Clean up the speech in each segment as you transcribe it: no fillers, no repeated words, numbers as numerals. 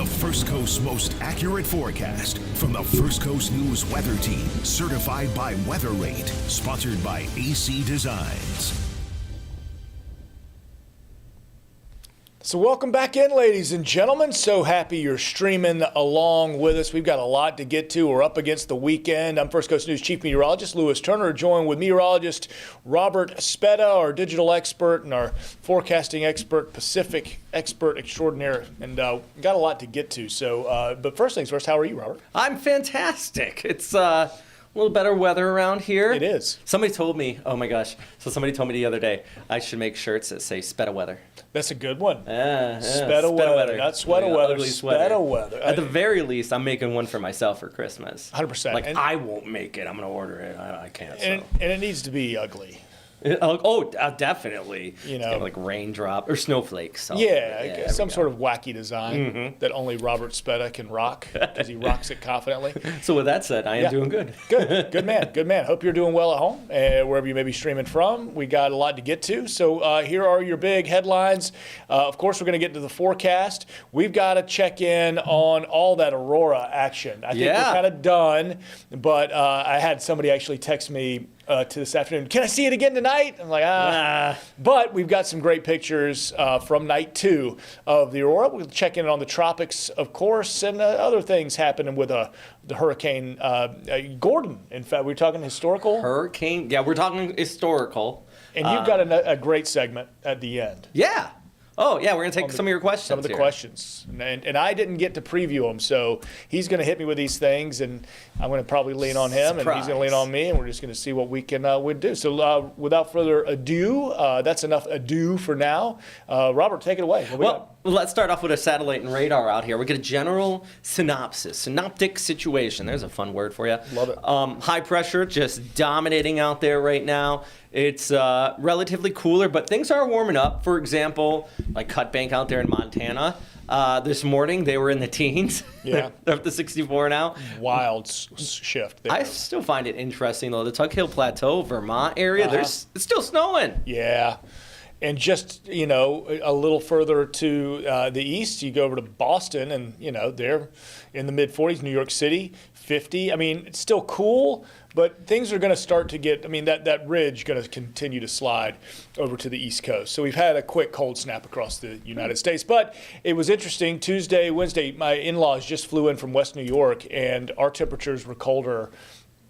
The First Coast's most accurate forecast from the First Coast News Weather Team, certified by Weather Rate, sponsored by AC Designs. So welcome back in, ladies and gentlemen. So happy you're streaming along with us. We've got a lot to get to. We're up against the weekend. I'm First Coast News Chief Meteorologist Lewis Turner, joined with meteorologist Robert Speta, our digital expert and our forecasting expert, Pacific expert extraordinaire. And got a lot to get to. So, but first things first, how are you, Robert? I'm fantastic. It's a little better weather around here. It is. Somebody told me, oh my gosh, somebody told me the other day I should make shirts that say Speta weather. That's a good one. Speta weather. Not sweater weather, ugly Speta weather. At the very least, I'm making one for myself for Christmas. 100%. Like, I won't make it. I'm going to order it. I can't. And it needs to be ugly. Definitely. You know, it's kind of like raindrop or snowflakes. So, some sort of wacky design that only Robert Speta can rock because he rocks it confidently. So with that said, I am doing good. Good man. Hope you're doing well at home, wherever you may be streaming from. We got a lot to get to. So here are your big headlines. Of course, we're going to get to the forecast. We've got to check in on all that Aurora action. I think we're kind of done, but I had somebody actually text me to this afternoon. Can I see it again tonight? I'm like, But we've got some great pictures from night 2 of the Aurora. We'll check in on the tropics, of course, and other things happening with the Hurricane Gordon. In fact, we're talking historical. Hurricane, we're talking historical. And you've got a great segment at the end. Yeah. Oh, yeah, we're going to take some of your questions. Some of the questions. And I didn't get to preview them, so he's going to hit me with these things, and I'm going to probably lean on him, and he's going to lean on me, and we're just going to see what we can do. So without further ado, that's enough ado for now. Robert, take it away. Well, let's start off with a satellite and radar out here. We get a general synoptic situation. There's a fun word for you. Love it. High pressure just dominating out there right now. It's relatively cooler, but things are warming up. For example, like Cut Bank out there in Montana. This morning, they were in the teens. Yeah. They're up to 64 now. Wild shift there. I still find it interesting, though. The Tug Hill Plateau, Vermont area, it's still snowing. Yeah. And just, a little further to the east, you go over to Boston, and, they're in the mid-40s. New York City, 50. I mean, it's still cool, but things are going to start to get, that ridge going to continue to slide over to the East Coast. So we've had a quick cold snap across the United States. But it was interesting. Tuesday, Wednesday, my in-laws just flew in from West New York, and our temperatures were colder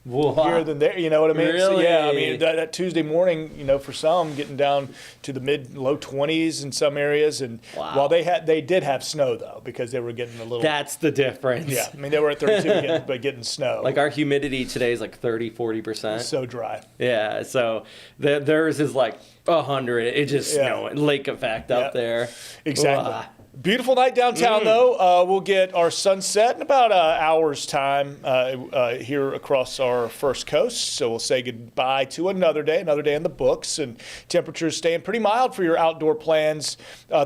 here than there, you know what I mean? Really? So, yeah, that Tuesday morning, for some, getting down to the low 20s in some areas, and while they did have snow though, because they were getting a little. That's the difference. Yeah, they were at 32, but getting snow. Like our humidity today is like 30-40%. So dry. Yeah, so theirs is like 100. It just lake effect up there. Exactly. Beautiful night downtown, though. We'll get our sunset in about an hour's time here across our First Coast. So we'll say goodbye to another day in the books. And temperatures staying pretty mild for your outdoor plans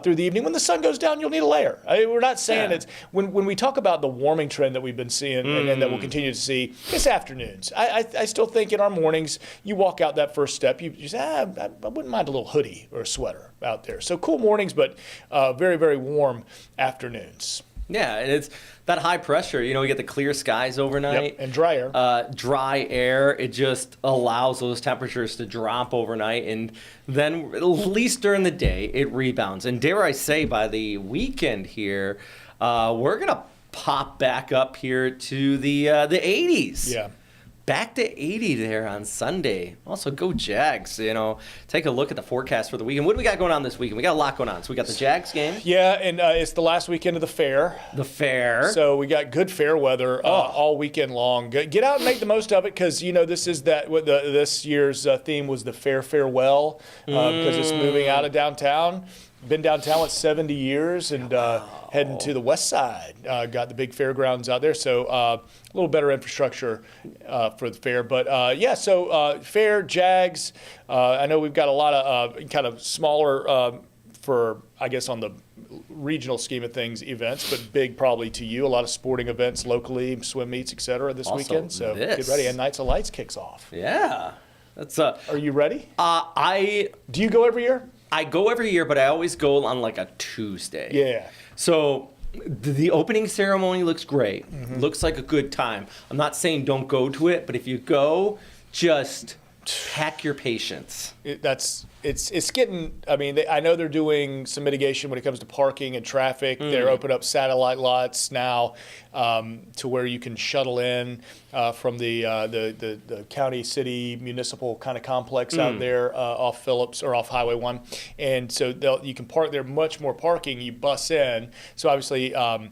through the evening. When the sun goes down, you'll need a layer. We're not saying it's when we talk about the warming trend that we've been seeing and that we'll continue to see, it's afternoons. I still think in our mornings, you walk out that first step, you say, I wouldn't mind a little hoodie or a sweater out there. So cool mornings, but very, very warm afternoons. Yeah, and it's that high pressure. We get the clear skies overnight. Yep, and dry air. Dry air. It just allows those temperatures to drop overnight, and then at least during the day, it rebounds. And dare I say, by the weekend here, we're gonna pop back up here to the 80s. Yeah. Back to 80 there on Sunday. Also, go Jags. Take a look at the forecast for the weekend. What do we got going on this weekend? We got a lot going on. So we got the Jags game. Yeah, and it's the last weekend of the fair. So we got good fair weather all weekend long. Get out and make the most of it, because this is this year's theme was the fair farewell, because it's moving out of downtown. Been downtown with 70 years and heading to the west side. Got the big fairgrounds out there, so a little better infrastructure for the fair. But so fair, Jags. I know we've got a lot of kind of smaller for, I guess, on the regional scheme of things, events, but big probably to you. A lot of sporting events locally, swim meets, et cetera, this weekend. So get ready. And Nights of Lights kicks off. Yeah. That's Are you ready? Do you go every year? I go every year, but I always go on like a Tuesday. Yeah. So The opening ceremony looks great. Mm-hmm. Looks like a good time. I'm not saying don't go to it, but if you go, just pack your patience. It's getting. I mean, I know they're doing some mitigation when it comes to parking and traffic. They're opening up satellite lots now to where you can shuttle in from the county, city, municipal kind of complex out there off Phillips or off Highway 1, and so you can park there. Much more parking. You bus in. So obviously, I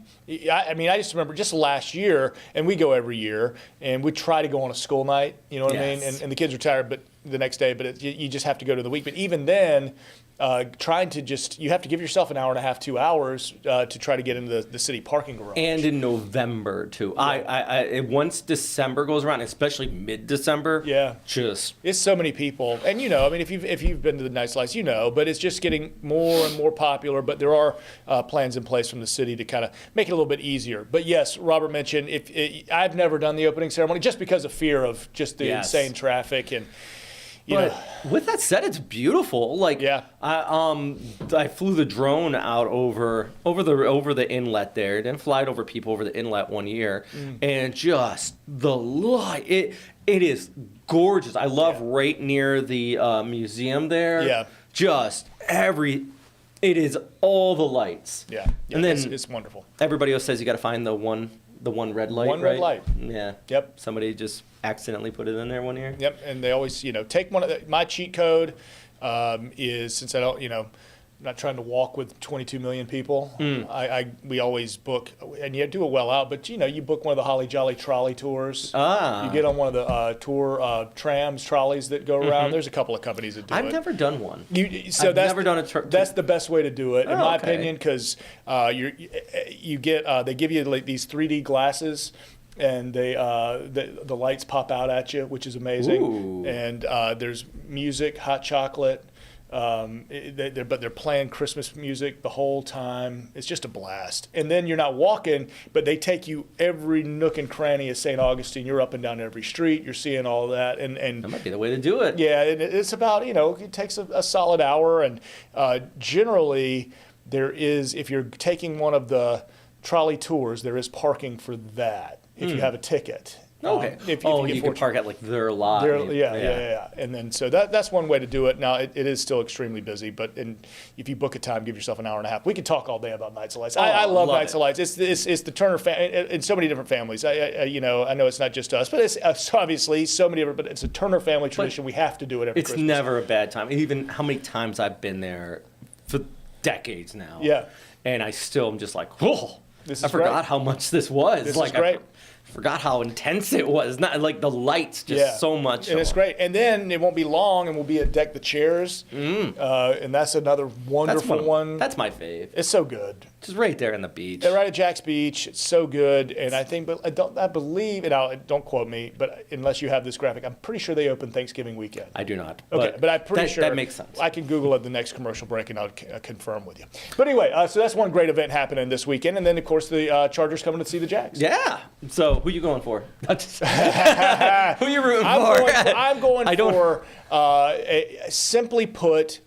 just remember just last year, and we go every year, and we try to go on a school night. You know what I mean? And the kids are tired, but the next day, but you just have to go to the week. But even then, you have to give yourself an hour and a half, 2 hours to try to get into the city parking garage. And in November too. Yeah. Once December goes around, especially mid-December. Yeah. It's so many people, and if you've been to the Night Slice, but it's just getting more and more popular. But there are plans in place from the city to kind of make it a little bit easier. But yes, Robert mentioned I've never done the opening ceremony just because of fear of just the insane traffic and. But with that said, it's beautiful. I flew the drone out over the inlet there. Didn't fly it over people over the inlet one year, and just the light. It is gorgeous. I love right near the museum there. Yeah, it is all the lights. Yeah, and then it's wonderful. Everybody else says you got to find the one red light. Red light. Yeah. Yep. Somebody just accidentally put it in there one year. Yep. And they always, take one of my cheat code is, since I don't, I'm not trying to walk with 22 million people. We always book, and you do it well out, but you book one of the Holly Jolly trolley tours. You get on one of the tour trams, trolleys that go around. There's a couple of companies that do it. I've never done one. I've never done it. That's the best way to do it, in my opinion, because you get they give you like these 3D glasses. And the lights pop out at you, which is amazing. Ooh. And there's music, hot chocolate. But they're playing Christmas music the whole time. It's just a blast. And then you're not walking, but they take you every nook and cranny of St. Augustine. You're up and down every street. You're seeing all that. And that might be the way to do it. Yeah, and it's about, it takes a solid hour. And generally, there is, if you're taking one of the trolley tours, there is parking for that. If you have a ticket. Okay. If you can park at like their lot. Yeah. And then so that's one way to do it. Now it is still extremely busy, but if you book a time, give yourself an hour and a half. We could talk all day about Nights of Lights. I love Nights of Lights. It's the Turner family in so many different families. I know it's not just us, but it's obviously so many different. But it's a Turner family tradition. We have to do it every Christmas. It's never a bad time. Even how many times I've been there for decades now. Yeah. And I still am just like, whoa. I forgot great. how much this was. This is great. Forgot how intense it was. Not like the lights, just so much. And it's great. And then it won't be long, and we'll be at Deck the Chairs. And that's another wonderful one. That's my fave. It's so good. Just right there in the beach. They're right at Jack's Beach. It's so good. And I think, but I believe, and don't quote me, but unless you have this graphic, I'm pretty sure they open Thanksgiving weekend. I do not. Okay, but I'm pretty sure that makes sense. I can Google at the next commercial break, and I'll confirm with you. But anyway, so that's one great event happening this weekend, and then of course the Chargers coming to see the Jags. Yeah. So who you going for? Who you rooting for? I'm going for simply put,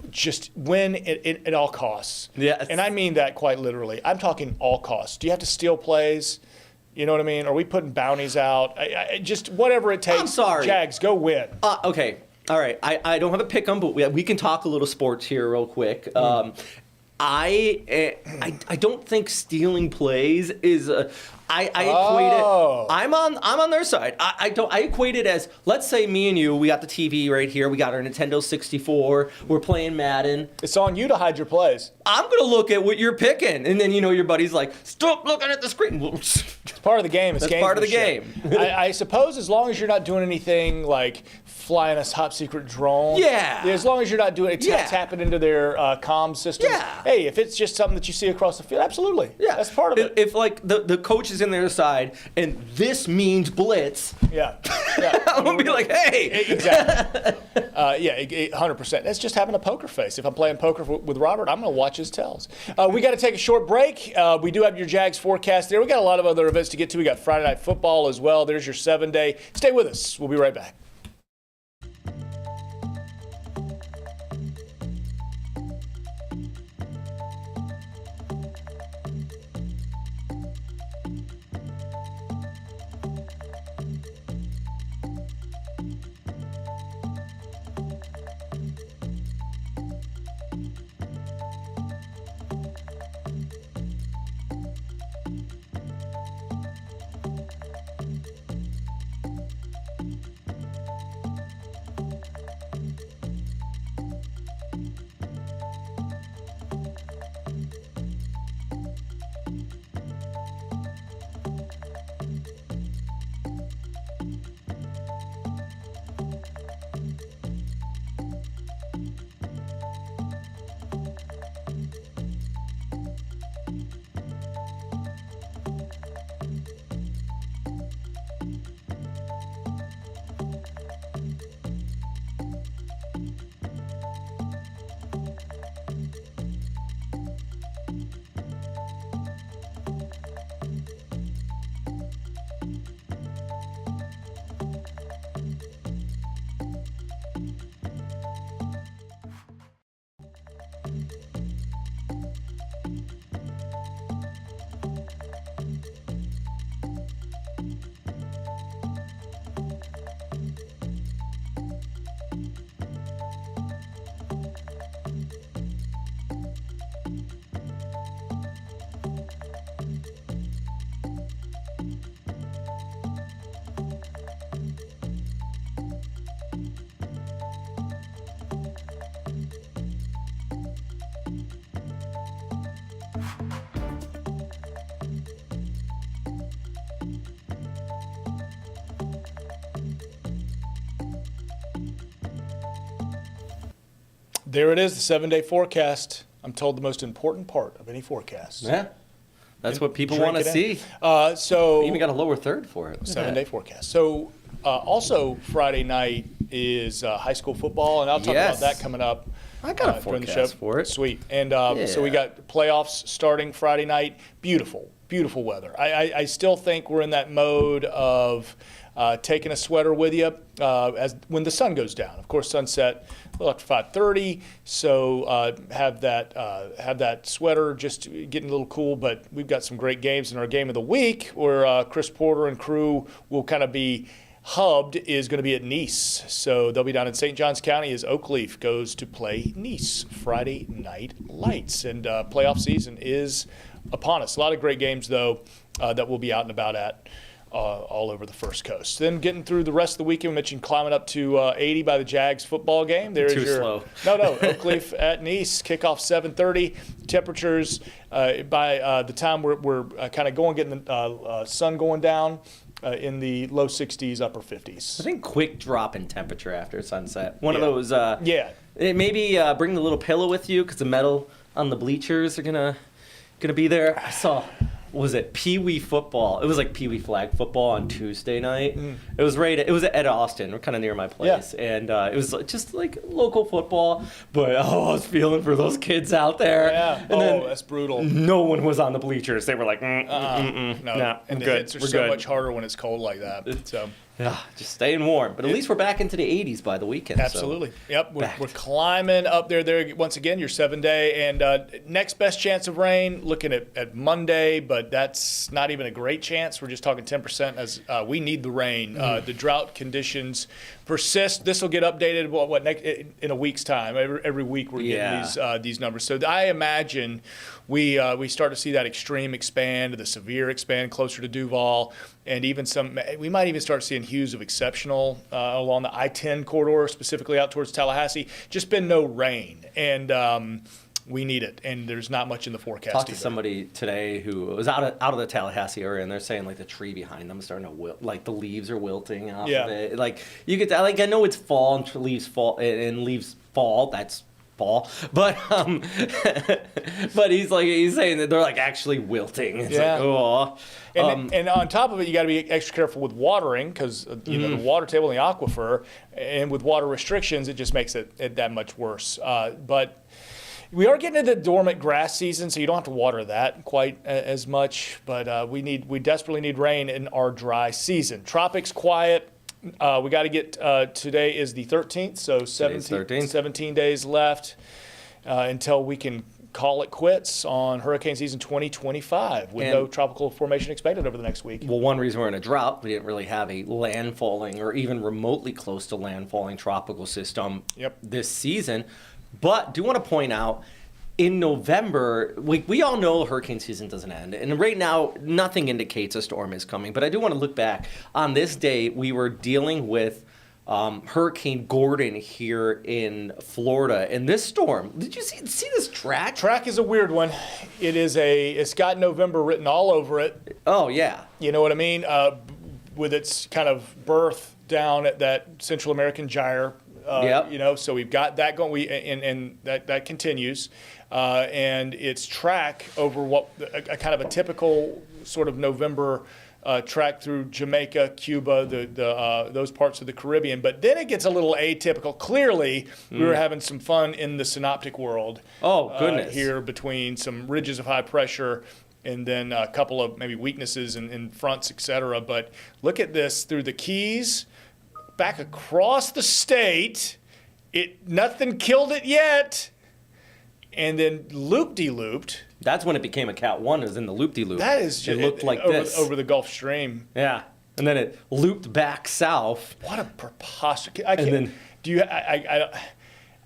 just win at all costs. Yes. And I mean that quite literally. I'm talking all costs. Do you have to steal plays? You know what I mean? Are we putting bounties out? Just whatever it takes. I'm sorry. Jags, go win. Okay. All right. I don't have a pick 'em, but we can talk a little sports here real quick. I don't think stealing plays is I equate it. I'm on their side. I equate it as, let's say me and you, we got the TV right here, we got our Nintendo 64, we're playing Madden. It's on you to hide your plays. I'm gonna look at what you're picking, and then your buddy's like, stop looking at the screen. It's part of the game. That's part of the game. I suppose as long as you're not doing anything like flying a top secret drone. Yeah. As long as you're not doing tapping into their comm systems. Yeah. Hey, if it's just something that you see across the field, absolutely. Yeah. That's part of it. If like the coach is in their side and this means blitz. Yeah. I'm gonna be like, hey. Exactly. 100%. That's just having a poker face. If I'm playing poker with Robert, I'm gonna watch his tells. We got to take a short break. We do have your Jags forecast there. We got a lot of other events to get to. We got Friday Night Football as well. There's your 7-day. Stay with us. We'll be right back. There it is, the 7-day forecast. I'm told the most important part of any forecast. Yeah. That's what people want to see. So We even got a lower third for it. 7-day forecast. So also Friday night is high school football, and I'll talk about that coming up. I got a during the show. forecast for it. Sweet. And so we got playoffs starting Friday night. Beautiful, beautiful weather. I still think we're in that mode of taking a sweater with you as when the sun goes down. Of course, sunset a little after 5:30. So have that sweater, just getting a little cool. But we've got some great games in our game of the week where Chris Porter and crew will kind of be hubbed is going to be at Nice. So they'll be down in St. Johns County as Oakleaf goes to play Nice Friday Night Lights. And playoff season is upon us. A lot of great games, though, that we'll be out and about at all over the First Coast. Then getting through the rest of the weekend, we mentioned climbing up to 80 by the Jags football game. There's Too slow. No, Oakleaf at Nice, kickoff 7:30. Temperatures by the time we're kind of getting the sun going down, in the low 60s, upper 50s. I think quick drop in temperature after sunset. One of those. Maybe bring the little pillow with you because the metal on the bleachers are gonna be there. I saw. Was it Pee Wee football? It was like Pee Wee flag football on Tuesday night. It was it was at Austin, kind of near my place, and it was just like local football. But I was feeling for those kids out there. Yeah, and then that's brutal. No one was on the bleachers. They were like, no, and the hits are so much harder when it's cold like that. So. Yeah, just staying warm. But at least we're back into the 80s by the weekend. Absolutely. So yep, we're climbing up there once again, your 7-day. And next best chance of rain, looking at Monday, but that's not even a great chance. We're just talking 10% as we need the rain. The drought conditions persist. This will get updated in a week's time. Every week we're getting these numbers. So I imagine we start to see that extreme expand, the severe expand closer to Duval, and even we might even start seeing hues of exceptional along the I-10 corridor, specifically out towards Tallahassee. Just been no rain, and we need it, and there's not much in the forecast. Talked to somebody today who was out of the Tallahassee area, and they're saying like the tree behind them is starting to wilt, like the leaves are wilting off of it. Like you get that. Like I know it's fall and leaves fall and leaves fall. That's fall, but he's saying that they're like actually wilting. It's like, oh. And on top of it, you got to be extra careful with watering because the water table in the aquifer, and with water restrictions, it just makes it that much worse. But we are getting into the dormant grass season, so you don't have to water that quite as much. But we desperately need rain in our dry season. Tropics quiet. We got to get today is the 13th, so 17 days left until we can call it quits on hurricane season 2025 with no tropical formation expected over the next week. Well, one reason we're in a drought, we didn't really have a landfalling or even remotely close to landfalling tropical system this season. But do want to point out, in November, we all know hurricane season doesn't end. And right now, nothing indicates a storm is coming. But I do want to look back. On this day, we were dealing with Hurricane Gordon here in Florida. And this storm, did you see this track? Track is a weird one. It's got November written all over it. Oh, yeah. You know what I mean? With its kind of birth down at that Central American gyre. So we've got that going. And that continues. And its track over a kind of a typical sort of November track through Jamaica, Cuba, those parts of the Caribbean. But then it gets a little atypical. Clearly, we were having some fun in the synoptic world. Oh, goodness. Here between some ridges of high pressure and then a couple of maybe weaknesses in fronts, et cetera. But look at this through the Keys, back across the state. Nothing killed it yet. And then loop-de-looped. That's when it became a Cat 1, is in the loop-de-loop. That is just, it looked like this. Over the Gulf Stream. Yeah. And then it looped back south. What a preposterous.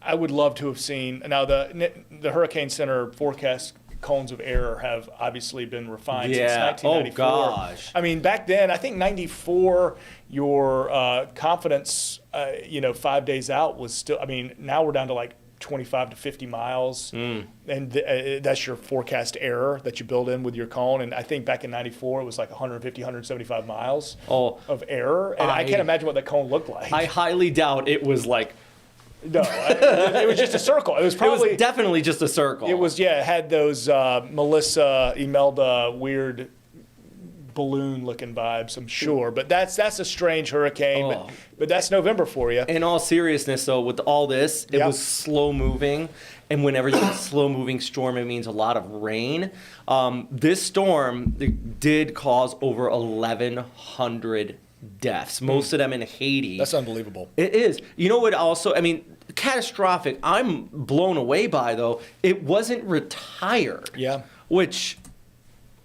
I would love to have seen. Now, the Hurricane Center forecast cones of error have obviously been refined since 1994. Oh, gosh. I mean, back then, I think 94, your confidence, 5 days out was still, now we're down to like 25 to 50 miles, and that's your forecast error that you build in with your cone. And I think back in 94, it was like 150, 175 miles of error. And I can't imagine what that cone looked like. I highly doubt it was like No, it was just a circle. It was probably it was definitely just a circle. It was, yeah. It had those Melissa Imelda weird balloon-looking vibes, I'm sure. But that's a strange hurricane. Oh. But that's November for you. In all seriousness, though, with all this, it was slow moving. And whenever you get a slow moving storm, it means a lot of rain. This storm did cause over 1,100 deaths, most of them in Haiti. That's unbelievable. It is. You know what also, I mean, catastrophic. I'm blown away by, though, it wasn't retired. Yeah. Which,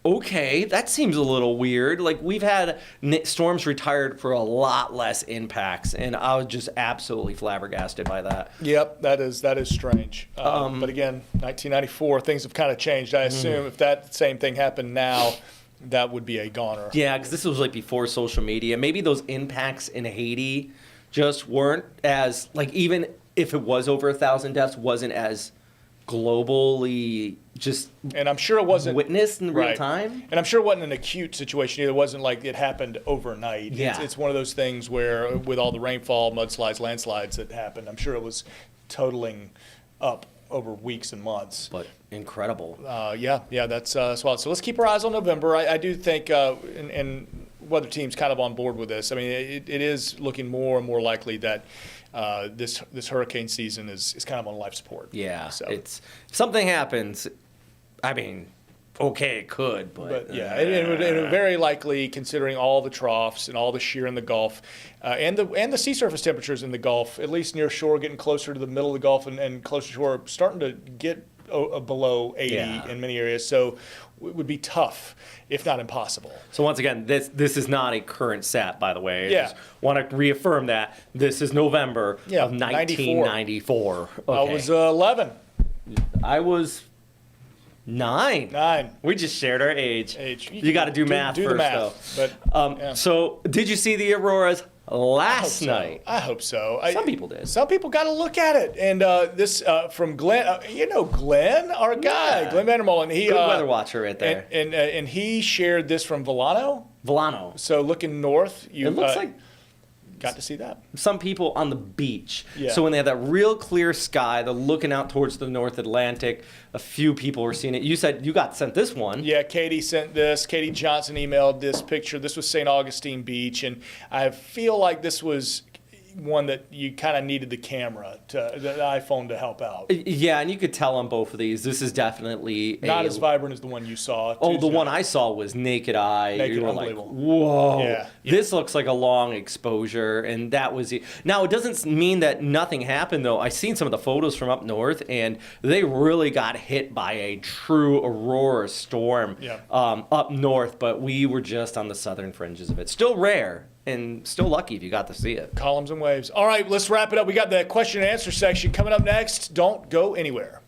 okay, that seems a little weird. Like, we've had storms retired for a lot less impacts, and I was just absolutely flabbergasted by that. Yep, that is strange. But again, 1994, things have kind of changed. I assume if that same thing happened now, that would be a goner. Yeah, because this was like before social media. Maybe those impacts in Haiti just weren't as, like, even if it was over 1,000 deaths, wasn't as globally just and I'm sure it wasn't witnessed in real right. time. And I'm sure it wasn't an acute situation either. It wasn't like it happened overnight. Yeah. It's one of those things where with all the rainfall, mudslides, landslides that happened, I'm sure it was totaling up over weeks and months. But incredible. Yeah, that's wild. So let's keep our eyes on November. I do think, and weather team's kind of on board with this. I mean, it is looking more and more likely that this hurricane season is kind of on life support. Yeah, So. it's if something happens. I mean, okay, it could, But yeah, and very likely considering all the troughs and all the shear in the Gulf, and the sea surface temperatures in the Gulf, at least near shore, getting closer to the middle of the Gulf and closer to shore, starting to get below 80 in many areas. So it would be tough, if not impossible. So once again, this is not a current sat, by the way. Yeah. I just want to reaffirm that this is November of 1994. Okay. I was 11. I was 9. 9. We just shared our age. You got to do math do first, the math, though. But yeah. So, did you see the auroras last night? I hope so. Some people did. Some people got to look at it. And this from Glenn, Glenn, our guy, Yeah. Glenn Vandermolen. He Good weather watcher right there. And he shared this from Volano. So looking north, it looks like got to see that. some people on the beach. Yeah. So when they have that real clear sky, they're looking out towards the North Atlantic. A few people were seeing it. You said you got sent this one. Yeah, Katie sent this. Katie Johnson emailed this picture. This was St. Augustine Beach, and I feel like this was one that you kind of needed the iPhone to help out. Yeah, and you could tell on both of these. This is definitely Not as vibrant as the one you saw. Oh, Tuesday. the one I saw was naked eye. Naked, you were like, unbelievable. whoa. Yeah. This looks like a long exposure, and that was it. Now, it doesn't mean that nothing happened, though. I've seen some of the photos from up north, and they really got hit by a true aurora storm up north, but we were just on the southern fringes of it. Still rare. And still lucky if you got to see it. Columns and waves. All right, let's wrap it up. We got the question and answer section coming up next. Don't go anywhere.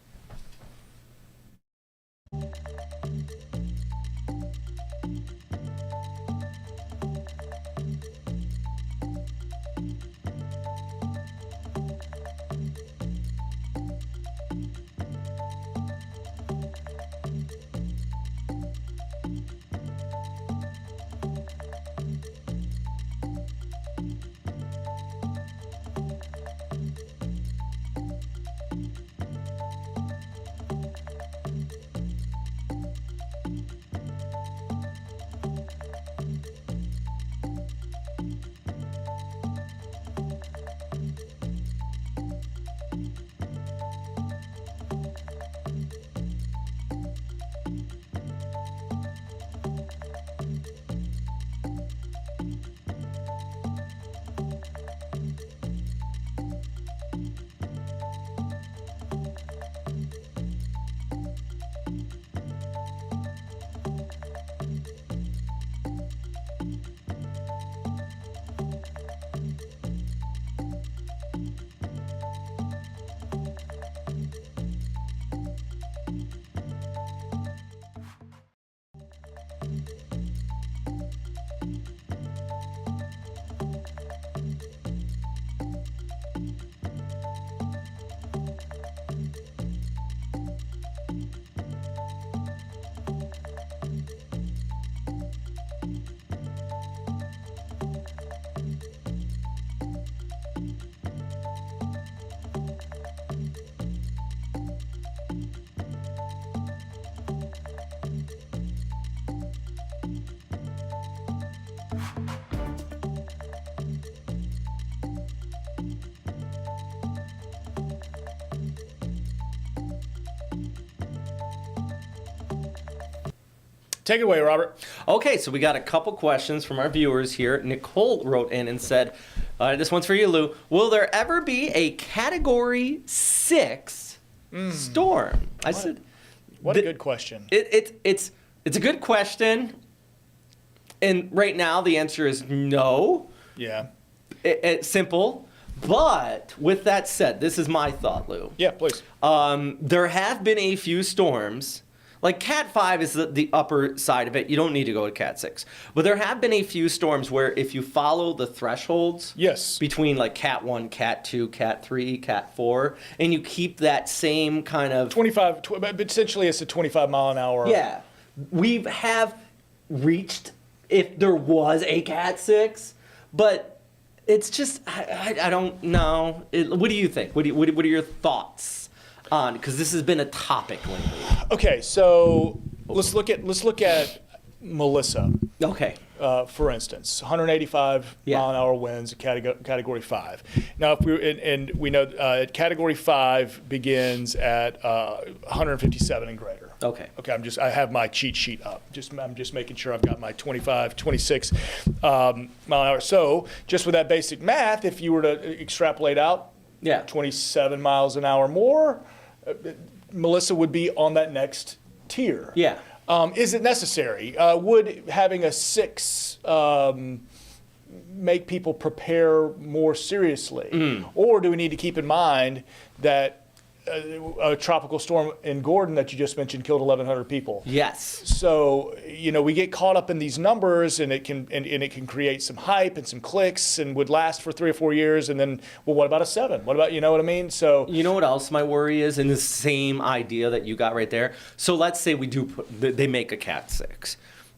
Take it away, Robert. Okay, so we got a couple questions from our viewers here. Nicole wrote in and said, this one's for you, Lou. Will there ever be a Category 6 storm? I said, what a good question. It's a good question. And right now, the answer is no. Yeah. It's simple. But with that said, this is my thought, Lou. Yeah, please. There have been a few storms. Like Cat 5 is the upper side of it. You don't need to go to Cat 6. But there have been a few storms where if you follow the thresholds between like Cat 1, Cat 2, Cat 3, Cat 4, and you keep that same kind of... Essentially it's a 25 mile an hour. Yeah. We have reached, if there was a Cat 6, but it's just, I don't know. What do you think? What are your thoughts on, because this has been a topic lately? Okay, so let's look at Melissa. Okay. For instance, 185 mile an hour winds, Category 5. Now, if we know Category 5 begins at 157 and greater. Okay. Okay. I have my cheat sheet up. I'm just making sure I've got my 25, 26 mile an hour. So just with that basic math, if you were to extrapolate out, 27 miles an hour more, Melissa would be on that next tier. Yeah. Is it necessary? Would having a 6 make people prepare more seriously? Or do we need to keep in mind that a tropical storm in Gordon that you just mentioned killed 1,100 people? Yes. So, we get caught up in these numbers, and it can create some hype and some clicks, and would last for 3 or 4 years, and then, well, what about a 7? What about, you know what I mean? So, you know what else my worry is in the same idea that you got right there? So let's say they make a Cat 6.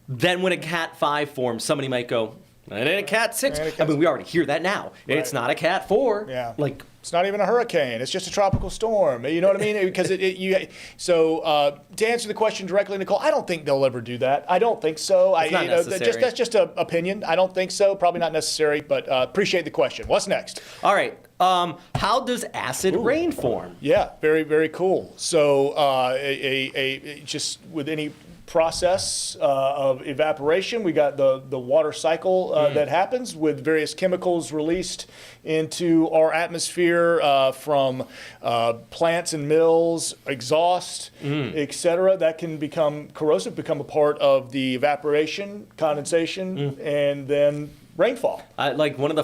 Then when a Cat 5 forms, somebody might go, it ain't a Cat 6. I mean, we already hear that now. Right. It's not a Cat 4. Yeah. Like, it's not even a hurricane. It's just a tropical storm. You know what I mean? Because to answer the question directly, Nicole, I don't think they'll ever do that. I don't think so. It's not necessary. That's just an opinion. I don't think so. Probably not necessary, but appreciate the question. What's next? All right. How does acid rain form? Yeah, very, very cool. So just with any process of evaporation, we got the water cycle that happens with various chemicals released into our atmosphere from plants and mills, exhaust, etc. That can become corrosive, become a part of the evaporation, condensation, and then rainfall. Like one of the